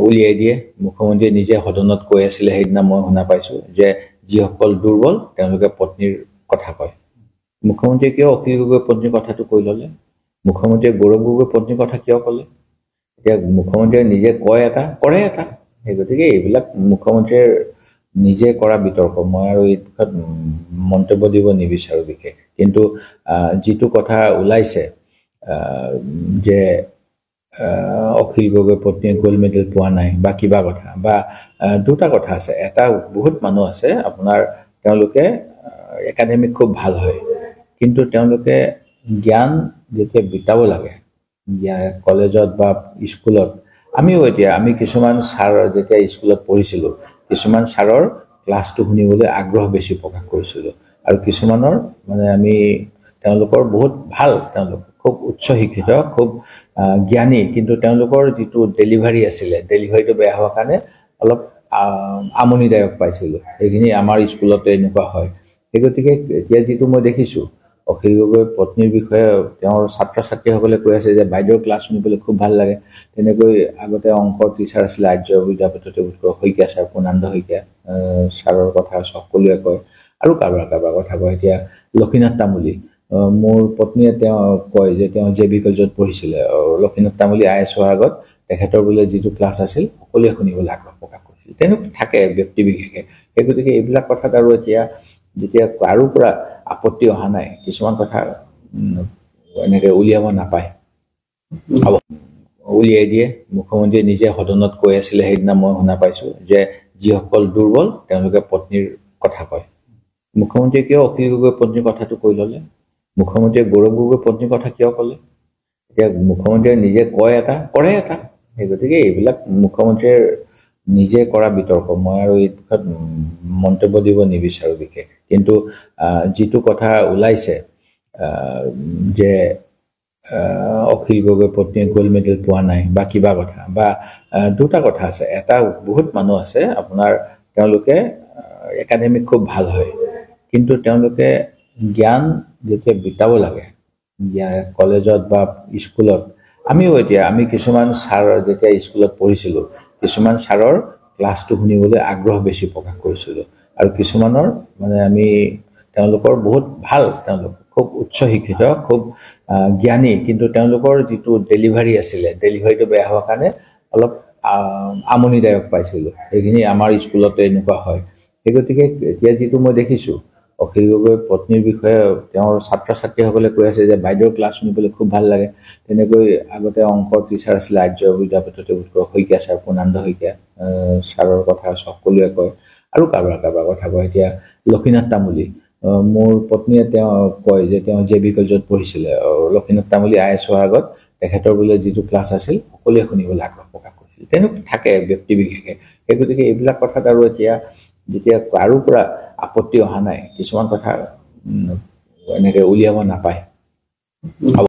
উলিয়াই দিয়ে মুখ্যমন্ত্ৰীয়ে নিজে সদনত কৈ আছিলে সেইদিনা মই শুনা পাইছো যে যিসকল দুৰ্বল তেওঁলোকে পত্নীৰ কথা কয় মুখ্যমন্ত্ৰীয়ে কিয় অখিল গগৈৰ পত্নীৰ কথাটো কৈ ল'লে মুখ্যমন্ত্ৰীয়ে গৌৰৱ গগৈৰ পত্নীৰ কথা কিয় ক'লে এতিয়া মুখ্যমন্ত্ৰীয়ে নিজে কয় এটা কৰে এটা সেই গতিকে এইবিলাক মুখ্যমন্ত্ৰীৰ নিজে কৰা বিতৰ্ক মই আৰু এই বিষয়ত মন্তব্য দিব নিবিচাৰো বিশেষ কিন্তু যিটো কথা ওলাইছে যে অখিল গগৈ পত্নীয়ে গোল্ড মেডেল পোৱা নাই বা কিবা কথা বা দুটা কথা আছে এটা বহুত মানুহ আছে আপোনাৰ তেওঁলোকে একাডেমিক খুব ভাল হয় কিন্তু তেওঁলোকে জ্ঞান যেতিয়া বিতাব লাগে কলেজত বা স্কুলত আমি কিছুমান ছাৰ যেতিয়া স্কুলত পঢ়িছিলো কিছুমান ছাৰৰ ক্লাছটো শুনিবলৈ আগ্ৰহ বেছি প্ৰকাশ কৰিছিলো আৰু কিছুমানৰ মানে আমি তেওঁলোকৰ বহুত ভাল তেওঁলোক খুব উচ্চ শিক্ষিত খুব জ্ঞানী কিন্তু তেওঁলোকৰ যিটো ডেলিভাৰী আছিলে ডেলিভাৰীটো বেয়া হোৱাৰ কাৰণে অলপ আমনিদায়ক পাইছিলো এইখিনি আমাৰ স্কুলতে এনেকুৱা হয় গতিকে এতিয়া যিটো মই দেখিছো অখিল গগৈৰ পত্নীৰ বিষয়ে তেওঁৰ ছাত্ৰ ছাত্ৰীসকলে কৈ আছে যে বাইদেউৰ ক্লাছ শুনিবলৈ খুব ভাল লাগে তেনেকৈ আগতে অংকৰ টিচাৰ আছিলে আৰ্য বিদ্যাপীঠতে শইকীয়া ছাৰ পূৰ্ণানন্দ শইকীয়া ছাৰৰ কথা সকলোৱে কয় আৰু কাৰোবাৰ কথা কয় এতিয়া লক্ষীনাথ তামুলী মোৰ পত্নীয়ে তেওঁ কয় যে তেওঁ জেবি কলেজত পঢ়িছিলে লক্ষীনাথ তামুলী আইএছ হোৱাৰ আগত তেখেতৰ বোলে যিটো ক্লাছ আছিল সকলোৱে শুনিবলৈ আগ্ৰহ প্ৰকাশ কৰিছিল তেনেকুৱা থাকে ব্যক্তি বিশেষে সেই গতিকে এইবিলাক কথাত আৰু এতিয়া যেতিয়া কাৰো পৰা আপত্তি অহা নাই কিছুমান কথা এনেকে উলিয়াব নাপায় উলিয়াই দিয়ে মুখ্যমন্ত্ৰীয়ে নিজে সদনত কৈ আছিলে সেইদিনা মই শুনা পাইছো যে যিসকল দুৰ্বল তেওঁলোকে পত্নীৰ কথা কয় মুখ্যমন্ত্ৰীয়ে কিয় অখিল গগৈৰ পত্নীৰ কথাটো কৈ ল'লে মুখ্যমন্ত্ৰীয়ে গৌৰৱ গগৈৰ পত্নীৰ কথা কিয় ক'লে এতিয়া মুখ্যমন্ত্ৰীয়ে নিজে কয় এটা কৰে এটা সেই গতিকে এইবিলাক মুখ্যমন্ত্ৰীৰ নিজে কৰা বিতৰ্ক মই আৰু এই বিষয়ত মন্তব্য দিব নিবিচাৰো বিশেষ কিন্তু যিটো কথা ওলাইছে যে অখিল গগৈৰ পত্নীয়ে গোল্ড মেডেল পোৱা নাই বা কিবা কথা বা দুটা কথা আছে এটা বহুত মানুহ আছে আপোনাৰ তেওঁলোকে একাডেমিক খুব ভাল হয় কিন্তু তেওঁলোকে জ্ঞান যেতিয়া বিতাব লাগে কলেজত বা স্কুলত আমি কিছুমান ছাৰ যেতিয়া স্কুলত পঢ়িছিলো কিছুমান ছাৰৰ ক্লাছটো শুনিবলৈ আগ্ৰহ বেছি প্ৰকাশ কৰিছিলো আৰু কিছুমানৰ মানে আমি তেওঁলোকৰ বহুত ভাল তেওঁলোক খুব উচ্চ শিক্ষিত খুব জ্ঞানী কিন্তু তেওঁলোকৰ যিটো ডেলিভাৰী আছিলে ডেলিভাৰীটো বেয়া হোৱাৰ কাৰণে অলপ আমনিদায়ক পাইছিলো এইখিনি আমাৰ স্কুলতে এনেকুৱা হয় সেই গতিকে এতিয়া যিটো মই দেখিছো অখিল গগৈৰ পত্নীৰ বিষয়ে তেওঁৰ ছাত্ৰ ছাত্ৰীসকলে কৈ আছে যে বাইদেউৰ ক্লাছ শুনিবলৈ খুব ভাল লাগে তেনেকৈ আগতে অংকৰ টিচাৰ আছিলে আৰ্য বিদ্যাপীঠতে শইকীয়া ছাৰ পূৰ্ণানন্দ শইকীয়া ছাৰৰ কথা সকলোৱে কয় আৰু কাৰোবাৰ কথা কয় এতিয়া লক্ষীনাথ তামুলী মোৰ পত্নীয়ে তেওঁ কয় যে তেওঁ জেবি কলেজত পঢ়িছিলে লক্ষীনাথ তামুলী আইএছ হোৱাৰ আগত তেখেতৰ বোলে যিটো ক্লাছ আছিল সকলোৱে শুনিবলৈ আগ্ৰহ প্ৰকাশ কৰিছিল তেনেকুৱা থাকে ব্যক্তি বিশেষে সেই গতিকে এইবিলাক কথাত আৰু এতিয়া যেতিয়া কাৰো পৰা আপত্তি অহা নাই কিছুমান কথা এনেকে উলিয়াব নাপায়